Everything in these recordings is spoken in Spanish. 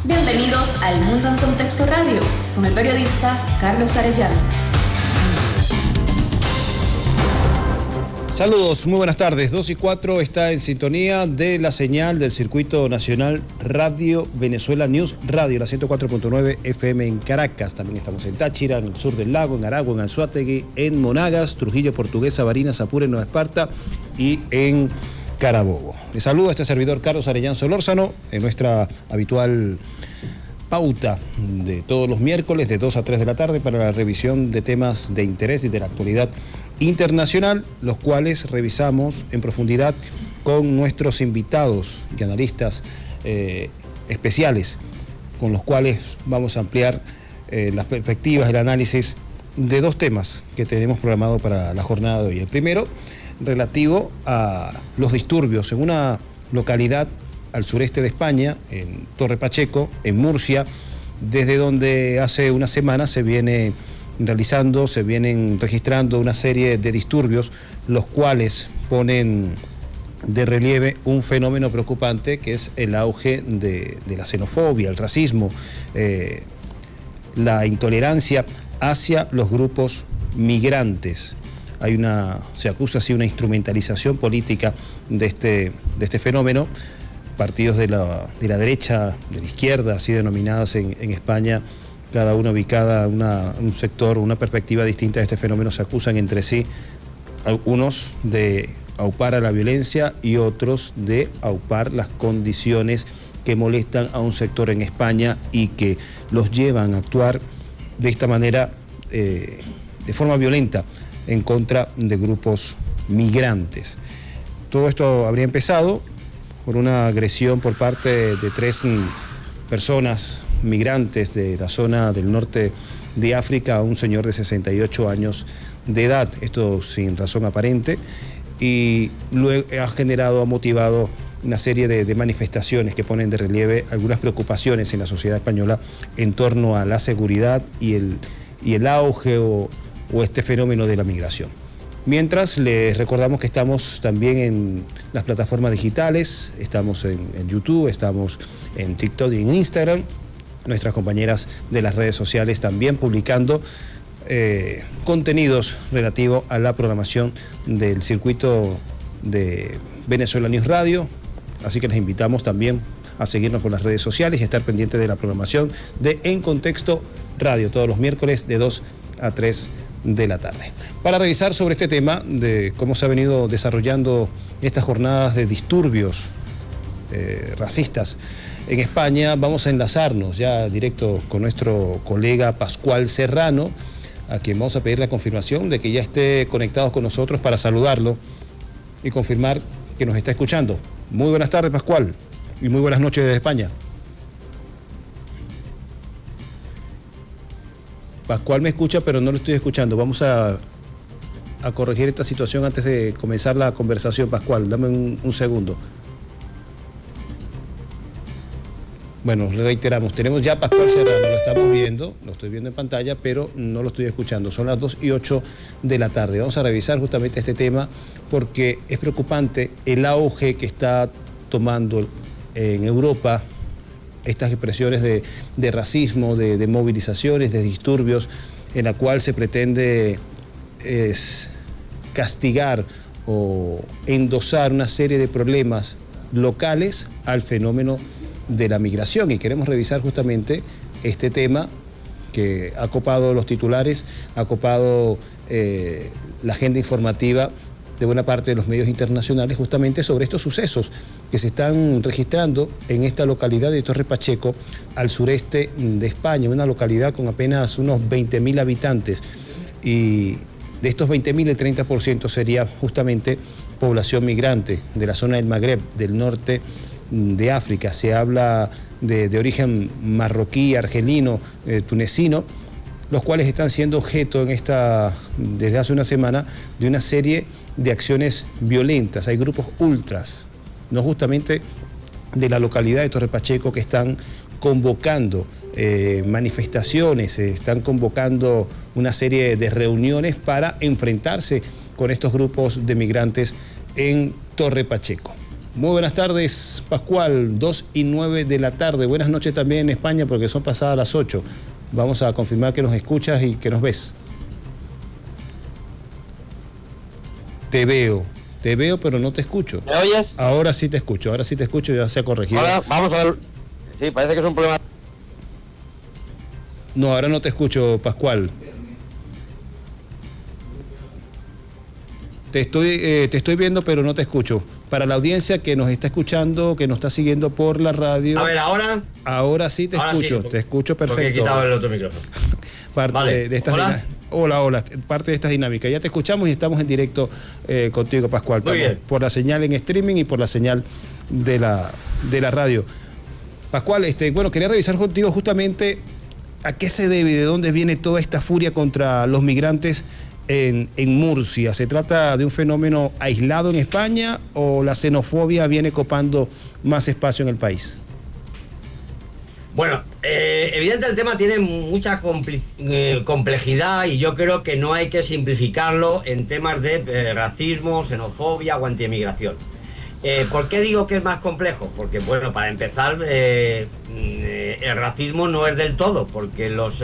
Bienvenidos al Mundo en Contexto Radio, con el periodista Carlos Arellano. Saludos, muy buenas tardes. 2:04 está en sintonía de la señal del Circuito Nacional Radio Venezuela News Radio, la 104.9 FM en Caracas. También estamos en Táchira, en el sur del lago, en Aragua, en Anzoátegui, en Monagas, Trujillo, Portuguesa, Barinas, Apure, Nueva Esparta y en Carabobo. Les saluda este servidor Carlos Arellano Solórzano en nuestra habitual pauta de todos los miércoles de 2 a 3 de la tarde para la revisión de temas de interés y de la actualidad internacional, los cuales revisamos en profundidad con nuestros invitados y analistas especiales, con los cuales vamos a ampliar las perspectivas, el análisis de dos temas que tenemos programado para la jornada de hoy. El primero, relativo a los disturbios en una localidad al sureste de España, en Torre Pacheco, en Murcia, desde donde hace una semana se vienen registrando una serie de disturbios, los cuales ponen de relieve un fenómeno preocupante que es el auge de la xenofobia, el racismo, la intolerancia hacia los grupos migrantes. Se acusa así una instrumentalización política de este fenómeno. Partidos de la derecha, de la izquierda, así denominadas en España, cada una ubicada en un sector, una perspectiva distinta de este fenómeno, se acusan entre sí, algunos de aupar a la violencia y otros de aupar las condiciones que molestan a un sector en España y que los llevan a actuar de esta manera, de forma violenta, en contra de grupos migrantes. Todo esto habría empezado por una agresión por parte de 3 personas migrantes de la zona del norte de África a un señor de 68 años de edad, esto sin razón aparente, y luego ha motivado una serie de manifestaciones que ponen de relieve algunas preocupaciones en la sociedad española en torno a la seguridad y el auge o este fenómeno de la migración. Mientras, les recordamos que estamos también en las plataformas digitales, estamos en YouTube, estamos en TikTok y en Instagram. Nuestras compañeras de las redes sociales también publicando contenidos relativos a la programación del circuito de Venezuela News Radio. Así que les invitamos también a seguirnos por las redes sociales y estar pendientes de la programación de En Contexto Radio, todos los miércoles de 2 a 3 de la tarde. Para revisar sobre este tema de cómo se ha venido desarrollando estas jornadas de disturbios racistas en España, vamos a enlazarnos ya directo con nuestro colega Pascual Serrano, a quien vamos a pedir la confirmación de que ya esté conectado con nosotros para saludarlo y confirmar que nos está escuchando. Muy buenas tardes, Pascual, y muy buenas noches desde España. Pascual me escucha, pero no lo estoy escuchando. Vamos a corregir esta situación antes de comenzar la conversación. Pascual, dame un segundo. Bueno, reiteramos, tenemos ya a Pascual Serrano, lo estamos viendo, lo estoy viendo en pantalla, pero no lo estoy escuchando. Son las 2:08 de la tarde. Vamos a revisar justamente este tema porque es preocupante el auge que está tomando en Europa estas expresiones de racismo, de movilizaciones, de disturbios, en la cual se pretende castigar o endosar una serie de problemas locales al fenómeno de la migración. Y queremos revisar justamente este tema que ha copado los titulares, ha copado la agenda informativa de buena parte de los medios internacionales, justamente sobre estos sucesos que se están registrando en esta localidad de Torre Pacheco, al sureste de España, una localidad con apenas unos 20.000 habitantes, y de estos 20.000 el 30% sería justamente población migrante de la zona del Magreb, del norte de África. Se habla de origen marroquí, argelino, tunecino, los cuales están siendo objeto desde hace una semana de una serie de acciones violentas. Hay grupos ultras, no justamente de la localidad de Torre Pacheco, que están convocando manifestaciones, están convocando una serie de reuniones para enfrentarse con estos grupos de migrantes en Torre Pacheco. Muy buenas tardes, Pascual, 2:09 de la tarde. Buenas noches también en España porque son pasadas las 8. Vamos a confirmar que nos escuchas y que nos ves. Te veo, pero no te escucho. ¿Me oyes? Ahora sí te escucho, ya se ha corregido. Ahora vamos a ver. Sí, parece que es un problema. No, ahora no te escucho, Pascual. Te estoy viendo, pero no te escucho. Para la audiencia que nos está escuchando, que nos está siguiendo por la radio. A ver, ahora. Ahora sí te escucho, sí, te escucho perfecto. Porque he quitado el otro micrófono. Parte de estas hola, parte de estas dinámicas. Ya te escuchamos y estamos en directo contigo, Pascual. Muy bien. Por la señal en streaming y por la señal de la radio. Pascual, bueno, quería revisar contigo justamente a qué se debe y de dónde viene toda esta furia contra los migrantes en Murcia. ¿Se trata de un fenómeno aislado en España o la xenofobia viene copando más espacio en el país? Bueno, evidente el tema tiene mucha complejidad y yo creo que no hay que simplificarlo en temas de racismo, xenofobia o antiemigración. ¿Por qué digo que es más complejo? Porque, bueno, para empezar, el racismo no es del todo, porque los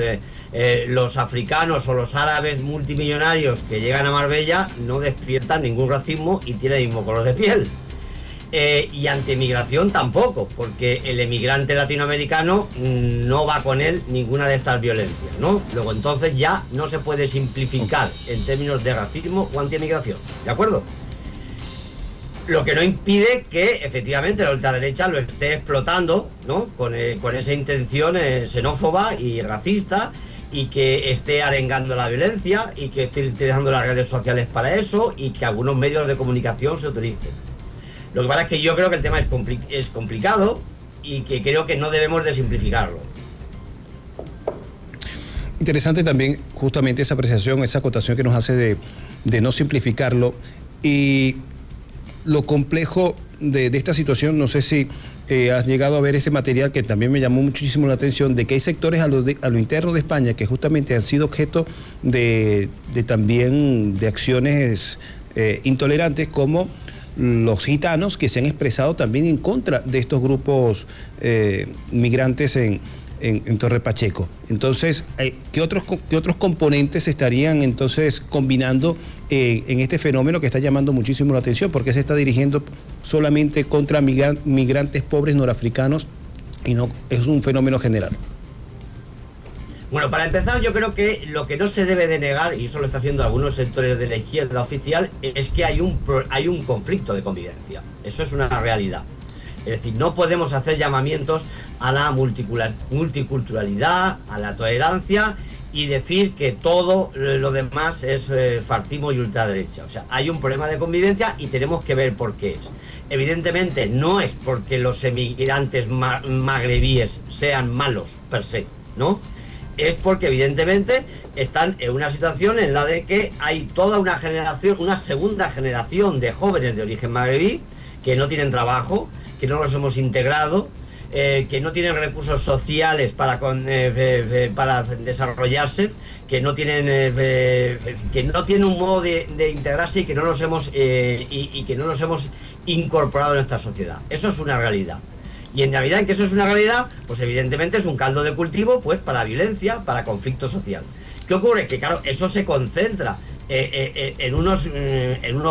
africanos o los árabes multimillonarios que llegan a Marbella no despiertan ningún racismo y tienen el mismo color de piel. Y antiemigración tampoco, porque el emigrante latinoamericano no va con él ninguna de estas violencias, ¿no? Luego entonces ya no se puede simplificar en términos de racismo o antiemigración, ¿de acuerdo? Lo que no impide que efectivamente la ultraderecha lo esté explotando, ¿no? Con esa intención xenófoba y racista, y que esté arengando la violencia y que esté utilizando las redes sociales para eso y que algunos medios de comunicación se utilicen. Lo que pasa es que yo creo que el tema es complicado y que creo que no debemos de simplificarlo. Interesante también justamente esa apreciación, esa acotación que nos hace de no simplificarlo y lo complejo de esta situación. No sé si has llegado a ver ese material que también me llamó muchísimo la atención, de que hay sectores a lo interno de España que justamente han sido objeto de también de acciones intolerantes, como los gitanos, que se han expresado también en contra de estos grupos migrantes en Torre Pacheco. Entonces, ¿qué otros componentes se estarían entonces combinando en este fenómeno que está llamando muchísimo la atención? ¿Por qué se está dirigiendo solamente contra migrantes pobres norafricanos y no es un fenómeno general? Bueno, para empezar, yo creo que lo que no se debe de negar, y eso lo está haciendo algunos sectores de la izquierda oficial, es que hay un conflicto de convivencia. Eso es una realidad. Es decir, no podemos hacer llamamientos a la multiculturalidad, a la tolerancia y decir que todo lo demás es fascismo y ultraderecha. O sea, hay un problema de convivencia y tenemos que ver por qué es. Evidentemente no es porque los emigrantes magrebíes sean malos per se, ¿no? Es porque evidentemente están en una situación en la de que hay toda una generación, una segunda generación de jóvenes de origen magrebí que no tienen trabajo, que no los hemos integrado, que no tienen recursos sociales para desarrollarse, que no tienen un modo de integrarse y que no los hemos incorporado en esta sociedad. Eso es una realidad. Y en Navidad, en que eso es una realidad, pues evidentemente es un caldo de cultivo pues para violencia, para conflicto social. ¿Qué ocurre? Que claro, eso se concentra en unos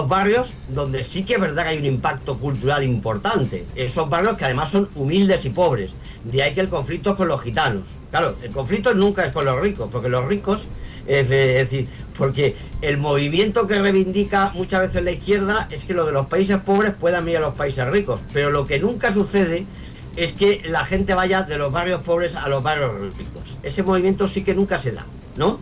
barrios donde sí que es verdad que hay un impacto cultural importante. Esos barrios que además son humildes y pobres. De ahí que el conflicto es con los gitanos. Claro, el conflicto nunca es con los ricos, porque los ricos, es decir, porque el movimiento que reivindica muchas veces la izquierda es que los de los países pobres puedan ir a los países ricos, pero lo que nunca sucede es que la gente vaya de los barrios pobres a los barrios ricos. Ese movimiento sí que nunca se da, ¿no?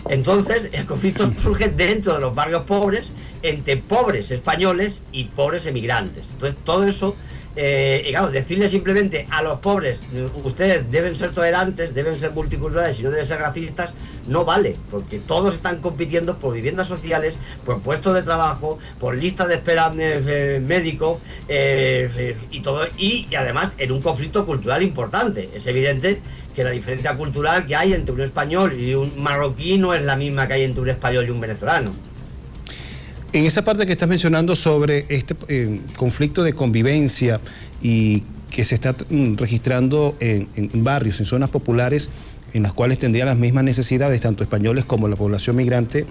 Entonces el conflicto surge dentro de los barrios pobres, entre pobres españoles y pobres emigrantes. Entonces todo eso, claro, decirle simplemente a los pobres, ustedes deben ser tolerantes, deben ser multiculturales y no deben ser racistas, no vale, porque todos están compitiendo por viviendas sociales, por puestos de trabajo, por listas de espera médicos y todo, y además en un conflicto cultural importante. Es evidente que la diferencia cultural que hay entre un español y un marroquí no es la misma que hay entre un español y un venezolano. En esa parte que estás mencionando sobre este conflicto de convivencia y que se está registrando en barrios, en zonas populares, en las cuales tendrían las mismas necesidades, tanto españoles como la población migrante,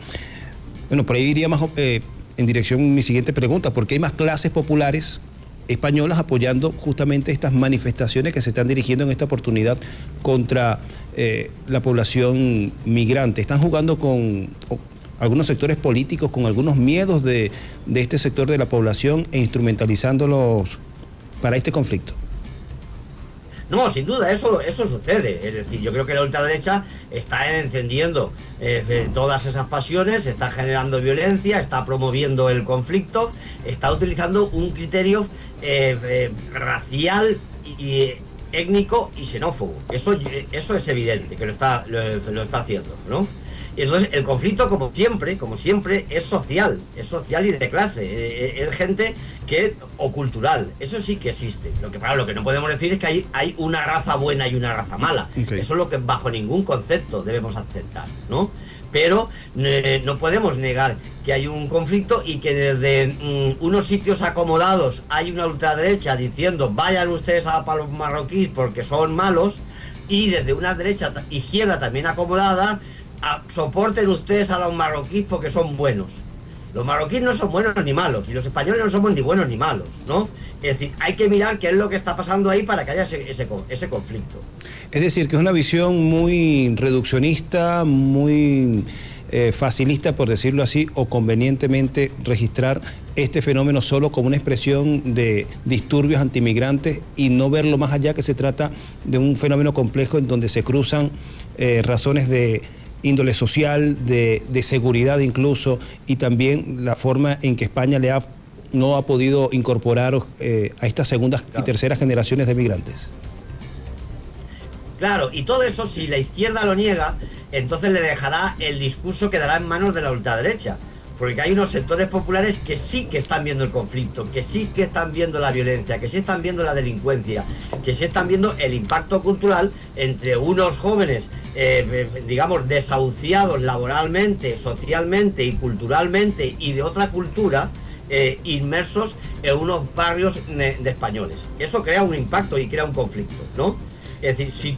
bueno, por ahí iría más en dirección mi siguiente pregunta, porque hay más clases populares españolas apoyando justamente estas manifestaciones que se están dirigiendo en esta oportunidad contra la población migrante. Están jugando con algunos sectores políticos, con algunos miedos de este sector de la población e instrumentalizándolos para este conflicto. No, sin duda, eso sucede. Es decir, yo creo que la ultraderecha está encendiendo todas esas pasiones, está generando violencia, está promoviendo el conflicto, está utilizando un criterio racial y étnico y xenófobo. Eso es evidente que lo está haciendo, ¿no? Y entonces el conflicto, como siempre, es social y de clase, es gente o cultural, eso sí que existe. Lo que no podemos decir es que hay una raza buena y una raza mala. Okay. Eso es lo que bajo ningún concepto debemos aceptar, ¿no? Pero no podemos negar que hay un conflicto y que desde unos sitios acomodados hay una ultraderecha diciendo vayan ustedes para los marroquíes porque son malos, y desde una izquierda también acomodada soporten ustedes a los marroquíes porque son buenos. Los marroquíes no son buenos ni malos, y los españoles no somos ni buenos ni malos, ¿no? Es decir, hay que mirar qué es lo que está pasando ahí para que haya ese conflicto. Es decir, que es una visión muy reduccionista, muy facilista, por decirlo así, o convenientemente registrar este fenómeno solo como una expresión de disturbios antimigrantes y no verlo más allá, que se trata de un fenómeno complejo en donde se cruzan razones de índole social, de seguridad incluso, y también la forma en que España no ha podido incorporar a estas segundas y terceras generaciones de migrantes. Claro, y todo eso, si la izquierda lo niega, entonces le dejará, el discurso quedará en manos de la ultraderecha, porque hay unos sectores populares que sí que están viendo el conflicto, que sí que están viendo la violencia, que sí están viendo la delincuencia, que sí están viendo el impacto cultural entre unos jóvenes, digamos, desahuciados laboralmente, socialmente y culturalmente y de otra cultura, inmersos en unos barrios de españoles. Eso crea un impacto y crea un conflicto, ¿no? Es decir, si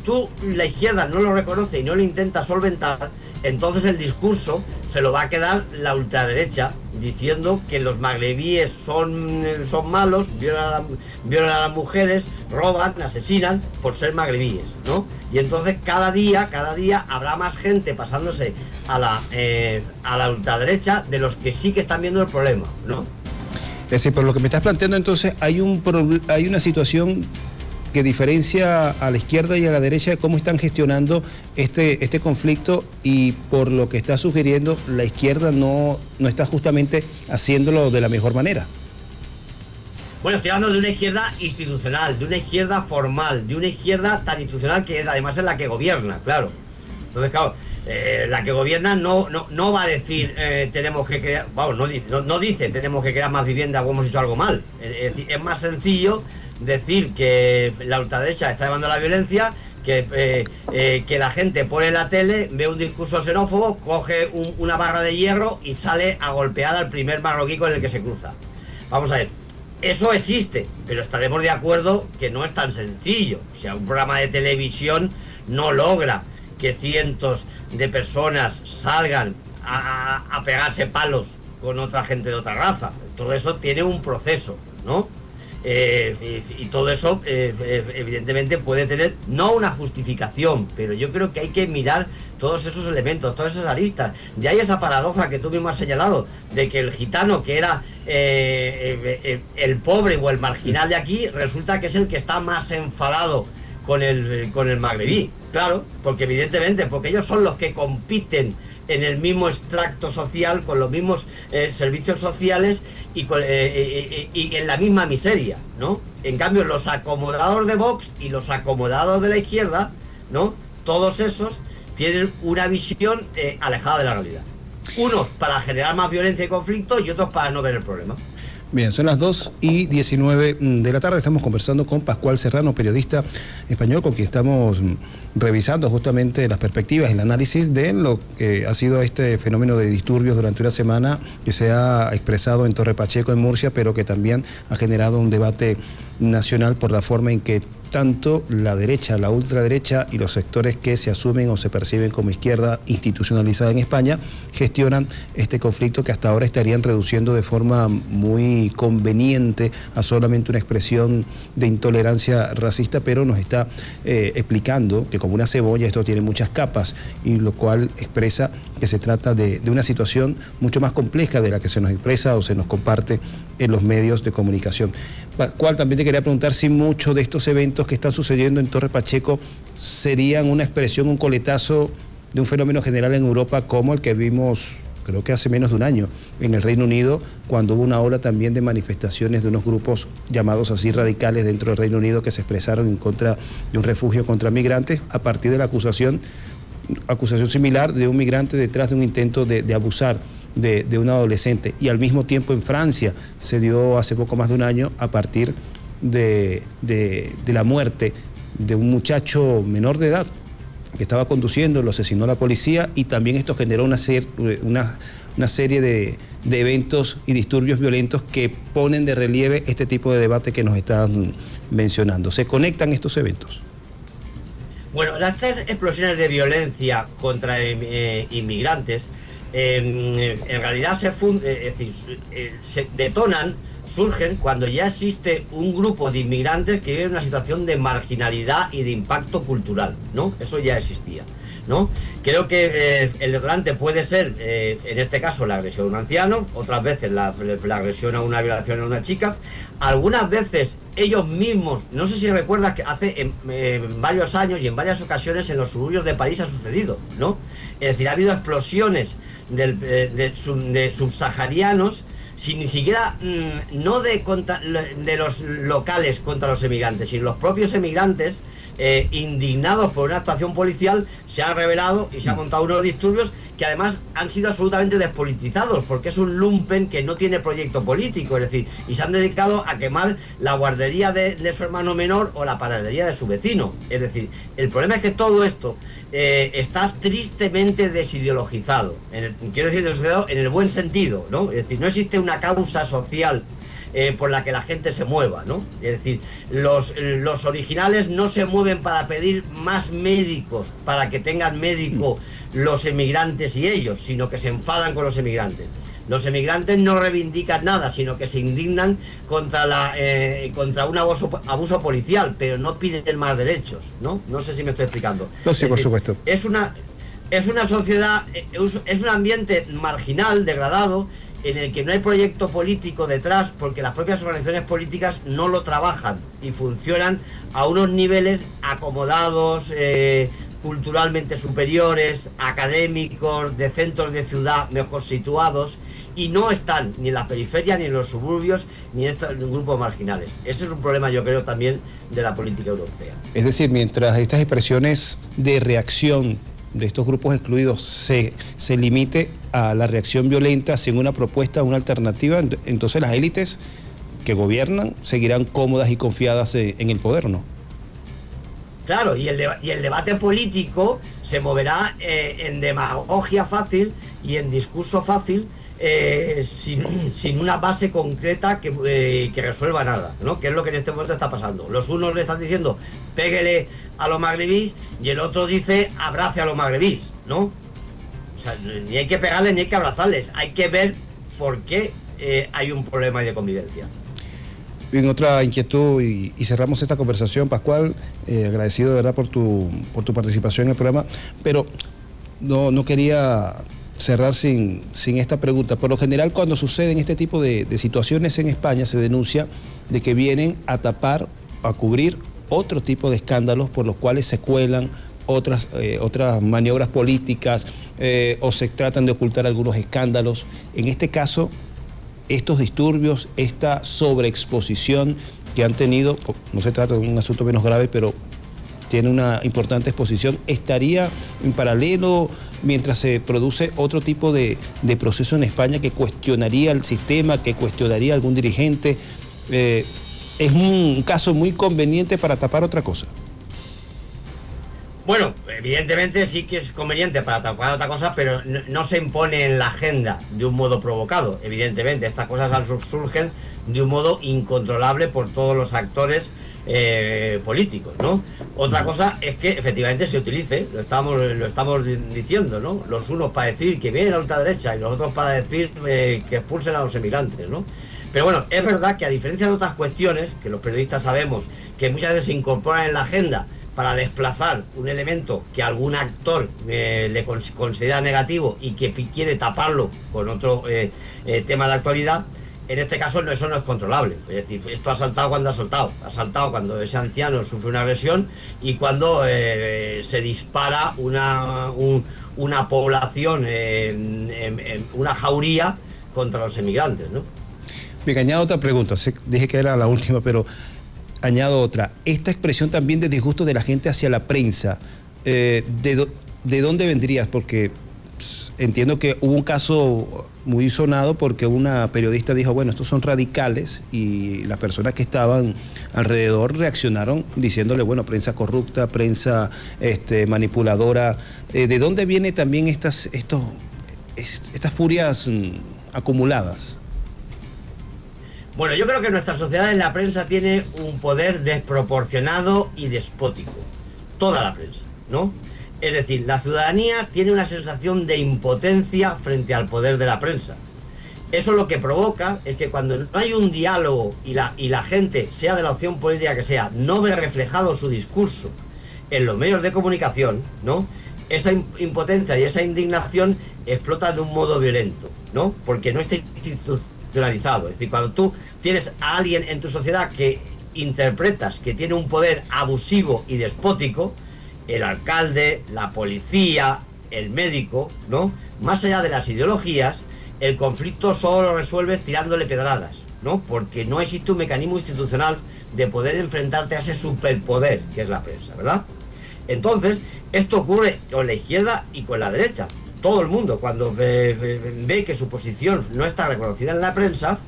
la izquierda no lo reconoce y no lo intenta solventar, entonces el discurso se lo va a quedar la ultraderecha, diciendo que los magrebíes son malos, violan a las mujeres, roban, asesinan por ser magrebíes, ¿no? Y entonces cada día habrá más gente pasándose a la ultraderecha de los que sí que están viendo el problema, ¿no? Es decir, por lo que me estás planteando, entonces hay una situación que diferencia a la izquierda y a la derecha de cómo están gestionando este conflicto, y por lo que está sugiriendo, la izquierda no está justamente haciéndolo de la mejor manera. Bueno, estoy hablando de una izquierda institucional, de una izquierda formal, de una izquierda tan institucional que además es la que gobierna, claro. Entonces, claro, la que gobierna no va a decir tenemos que crear, vamos, no dice tenemos que crear más vivienda o hemos hecho algo mal. Es decir, es más sencillo decir que la ultraderecha está llevando la violencia, que la gente pone la tele, ve un discurso xenófobo, coge una barra de hierro y sale a golpear al primer marroquí con el que se cruza. Vamos a ver, eso existe, pero estaremos de acuerdo que no es tan sencillo. O sea, un programa de televisión no logra que cientos de personas salgan a pegarse palos con otra gente de otra raza. Todo eso tiene un proceso, ¿no? Y todo eso evidentemente puede tener no una justificación, pero yo creo que hay que mirar todos esos elementos, todas esas aristas. De ahí esa paradoja que tú mismo has señalado, de que el gitano, que era el pobre o el marginal de aquí, resulta que es el que está más enfadado con el magrebí. Claro, porque evidentemente, porque ellos son los que compiten en el mismo extracto social, con los mismos servicios sociales y en la misma miseria, ¿no? En cambio, los acomodados de Vox y los acomodados de la izquierda, ¿no? Todos esos tienen una visión alejada de la realidad. Unos para generar más violencia y conflicto y otros para no ver el problema. Bien, son las 2:19 de la tarde. Estamos conversando con Pascual Serrano, periodista español, con quien estamos revisando justamente las perspectivas, el análisis de lo que ha sido este fenómeno de disturbios durante una semana que se ha expresado en Torre Pacheco, en Murcia, pero que también ha generado un debate nacional por la forma en que tanto la derecha, la ultraderecha y los sectores que se asumen o se perciben como izquierda institucionalizada en España gestionan este conflicto que hasta ahora estarían reduciendo de forma muy conveniente a solamente una expresión de intolerancia racista, pero nos está explicando que como una cebolla esto tiene muchas capas, y lo cual expresa que se trata de una situación mucho más compleja de la que se nos expresa o se nos comparte en los medios de comunicación. Pascual, también te quería preguntar si muchos de estos eventos que están sucediendo en Torre Pacheco serían una expresión, un coletazo de un fenómeno general en Europa como el que vimos, creo que hace menos de un año, en el Reino Unido, cuando hubo una ola también de manifestaciones de unos grupos llamados así radicales dentro del Reino Unido que se expresaron en contra de un refugio contra migrantes a partir de la acusación similar de un migrante detrás de un intento de abusar de un adolescente. Y al mismo tiempo en Francia se dio hace poco más de un año a partir de la muerte de un muchacho menor de edad que estaba conduciendo, lo asesinó la policía, y también esto generó una serie de eventos y disturbios violentos que ponen de relieve este tipo de debate que nos están mencionando. ¿Se conectan estos eventos? Bueno, estas explosiones de violencia contra inmigrantes en realidad se detonan, surgen cuando ya existe un grupo de inmigrantes que viven en una situación de marginalidad y de impacto cultural, ¿no? Eso ya existía, ¿no? Creo que el detonante puede ser, en este caso, la agresión a un anciano, otras veces la agresión a una violación a una chica, algunas veces ellos mismos, no sé si recuerdas que hace varios años y en varias ocasiones en los suburbios de París ha sucedido, ¿no? Es decir, ha habido explosiones de subsaharianos, sin ni siquiera, no de los locales contra los emigrantes, sino los propios emigrantes, indignados por una actuación policial, se han rebelado y se han montado unos disturbios que además han sido absolutamente despolitizados, porque es un lumpen que no tiene proyecto político, es decir, y se han dedicado a quemar la guardería de su hermano menor o la panadería de su vecino. Es decir, el problema es que todo esto está tristemente desideologizado, quiero decir desideologizado en el buen sentido, ¿no? Es decir, no existe una causa social por la que la gente se mueva, ¿no? Es decir, los originales no se mueven para pedir más médicos, para que tengan médico los emigrantes y ellos, sino que se enfadan con los emigrantes. Los emigrantes no reivindican nada, sino que se indignan contra un abuso policial, pero no piden más derechos, ¿no? No sé si me estoy explicando. No, sí, por supuesto. Es una sociedad, es un ambiente marginal, degradado, en el que no hay proyecto político detrás, porque las propias organizaciones políticas no lo trabajan y funcionan a unos niveles acomodados, culturalmente superiores, académicos, de centros de ciudad mejor situados, y no están ni en las periferias, ni en los suburbios, ni en estos grupos marginales. Ese es un problema, yo creo, también de la política europea. Es decir, mientras estas expresiones de reacción de estos grupos excluidos se limite a la reacción violenta sin una propuesta, una alternativa, entonces las élites que gobiernan seguirán cómodas y confiadas en el poder, ¿no? Claro, y el debate político se moverá en demagogia fácil y en discurso fácil, sin una base concreta que resuelva nada, ¿no? Que es lo que en este momento está pasando. Los unos le están diciendo péguele a los magrebís y el otro dice abrace a los magrebís, ¿no? O sea, ni hay que pegarles ni hay que abrazarles, hay que ver por qué hay un problema de convivencia. En otra inquietud, y cerramos esta conversación, Pascual, agradecido de verdad por tu participación en el programa, pero no quería cerrar sin esta pregunta. Por lo general, cuando suceden este tipo de situaciones en España, se denuncia de que vienen a tapar, a cubrir otro tipo de escándalos por los cuales se cuelan otras maniobras políticas o se tratan de ocultar algunos escándalos. En este caso, estos disturbios, esta sobreexposición que han tenido, no se trata de un asunto menos grave, pero tiene una importante exposición, ¿estaría en paralelo mientras se produce otro tipo de proceso en España que cuestionaría el sistema, que cuestionaría a algún dirigente? Es un caso muy conveniente para tapar otra cosa. Bueno, evidentemente sí que es conveniente para tapar otra cosa, pero no se impone en la agenda de un modo provocado. Evidentemente, estas cosas surgen de un modo incontrolable por todos los actores políticos, ¿no? Otra cosa es que efectivamente se utilice, lo estamos diciendo, ¿no? Los unos para decir que viene la ultraderecha y los otros para decir que expulsen a los emigrantes, ¿no? Pero bueno, es verdad que a diferencia de otras cuestiones, que los periodistas sabemos que muchas veces se incorporan en la agenda para desplazar un elemento que algún actor le considera negativo y que quiere taparlo con otro tema de actualidad, en este caso eso no es controlable. Es decir, esto ha saltado cuando ha saltado. Ha saltado cuando ese anciano sufre una agresión y cuando se dispara una población, una jauría contra los emigrantes, ¿no? Bien, añado otra pregunta. Dije que era la última, pero añado otra. Esta expresión también de disgusto de la gente hacia la prensa, ¿de dónde vendrías? Porque entiendo que hubo un caso muy sonado porque una periodista dijo, bueno, estos son radicales, y las personas que estaban alrededor reaccionaron diciéndole, bueno, prensa corrupta, prensa manipuladora. ¿De dónde vienen también estas furias acumuladas? Bueno, yo creo que nuestra sociedad en la prensa tiene un poder desproporcionado y despótico. Toda la prensa, ¿no? Es decir, la ciudadanía tiene una sensación de impotencia frente al poder de la prensa. Eso lo que provoca es que cuando no hay un diálogo y la gente, sea de la opción política que sea, no ve reflejado su discurso en los medios de comunicación, ¿no? Esa impotencia y esa indignación explota de un modo violento, ¿no? Porque no está institucionalizado. Es decir, cuando tú tienes a alguien en tu sociedad que interpretas que tiene un poder abusivo y despótico, el alcalde, la policía, el médico, ¿no? Más allá de las ideologías, el conflicto solo lo resuelves tirándole pedradas, ¿no? Porque no existe un mecanismo institucional de poder enfrentarte a ese superpoder que es la prensa, ¿verdad? Entonces, esto ocurre con la izquierda y con la derecha. Todo el mundo, cuando ve que su posición no está reconocida en la prensa,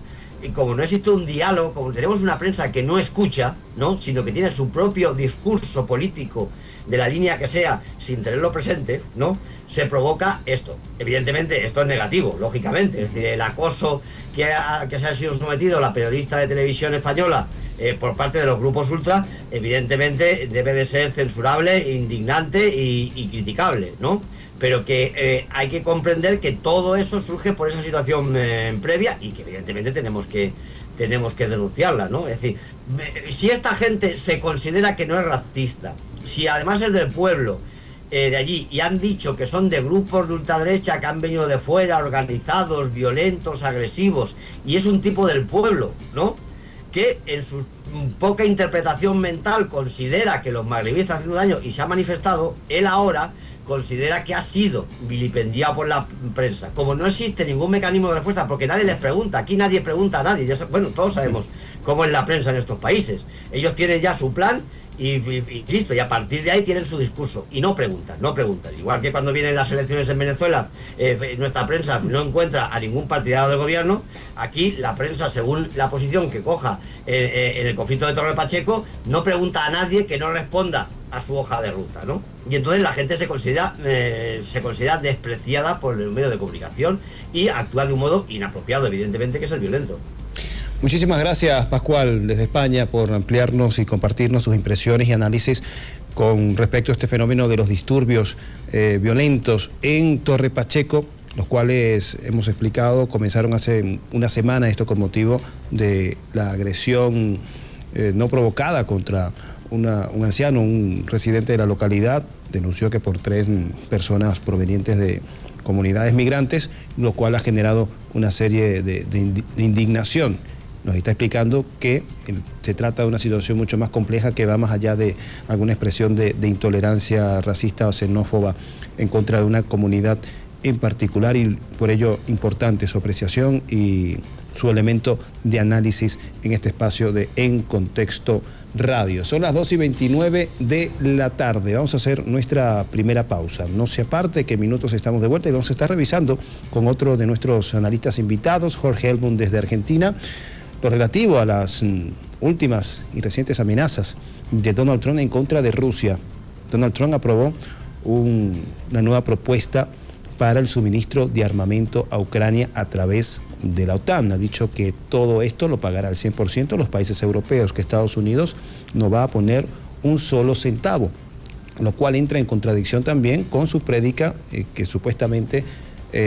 y como no existe un diálogo, como tenemos una prensa que no escucha, ¿no? Sino que tiene su propio discurso político de la línea que sea, sin tenerlo presente, ¿no? Se provoca esto. Evidentemente, esto es negativo, lógicamente. Es decir, el acoso que se ha sido sometido la periodista de televisión española por parte de los grupos ultra, evidentemente debe de ser censurable, indignante y criticable, ¿no? Pero que hay que comprender que todo eso surge por esa situación previa y que evidentemente tenemos que denunciarla, ¿no? Es decir, si esta gente se considera que no es racista, si además es del pueblo de allí y han dicho que son de grupos de ultraderecha que han venido de fuera, organizados, violentos, agresivos, y es un tipo del pueblo, ¿no? Que en su poca interpretación mental considera que los magrebíes están haciendo daño y se ha manifestado, él ahora considera que ha sido vilipendiado por la prensa. Como no existe ningún mecanismo de respuesta, porque nadie les pregunta, aquí nadie pregunta a nadie, bueno, todos sabemos cómo es la prensa en estos países. Ellos tienen ya su plan y listo, y a partir de ahí tienen su discurso y no preguntan. Igual que cuando vienen las elecciones en Venezuela, nuestra prensa no encuentra a ningún partidario del gobierno. Aquí la prensa, según la posición que coja en el conflicto de Torre Pacheco, no pregunta a nadie que no responda a su hoja de ruta, ¿no? Y entonces la gente se considera despreciada por el medio de comunicación y actúa de un modo inapropiado, evidentemente, que es el violento. Muchísimas gracias, Pascual, desde España, por ampliarnos y compartirnos sus impresiones y análisis con respecto a este fenómeno de los disturbios violentos en Torre Pacheco, los cuales hemos explicado comenzaron hace una semana, esto con motivo de la agresión no provocada contra un anciano, un residente de la localidad. Denunció que por 3 personas provenientes de comunidades migrantes, lo cual ha generado una serie de indignación. Nos está explicando que se trata de una situación mucho más compleja que va más allá de alguna expresión de intolerancia racista o xenófoba en contra de una comunidad en particular, y por ello importante su apreciación y su elemento de análisis en este espacio de En Contexto Radio. Son las 2:29 de la tarde. Vamos a hacer nuestra primera pausa. No se aparte, que en minutos estamos de vuelta y vamos a estar revisando con otro de nuestros analistas invitados, Jorge Helmut desde Argentina, lo relativo a las últimas y recientes amenazas de Donald Trump en contra de Rusia. Donald Trump aprobó una nueva propuesta para el suministro de armamento a Ucrania a través de la OTAN. Ha dicho que todo esto lo pagará al 100% los países europeos, que Estados Unidos no va a poner un solo centavo, lo cual entra en contradicción también con su prédica que supuestamente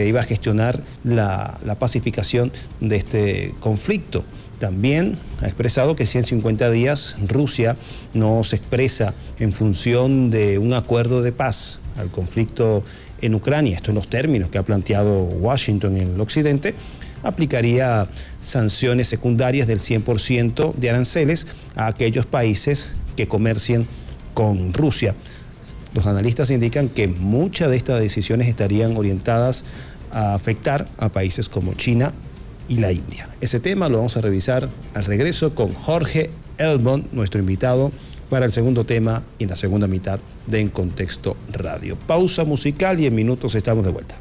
iba a gestionar la pacificación de este conflicto. También ha expresado que si en 50 días Rusia no se expresa en función de un acuerdo de paz al conflicto en Ucrania, esto en los términos que ha planteado Washington en el occidente, aplicaría sanciones secundarias del 100% de aranceles a aquellos países que comercien con Rusia. Los analistas indican que muchas de estas decisiones estarían orientadas a afectar a países como China y la India. Ese tema lo vamos a revisar al regreso con Jorge Elbond, nuestro invitado, para el segundo tema y en la segunda mitad de En Contexto Radio. Pausa musical y en minutos estamos de vuelta.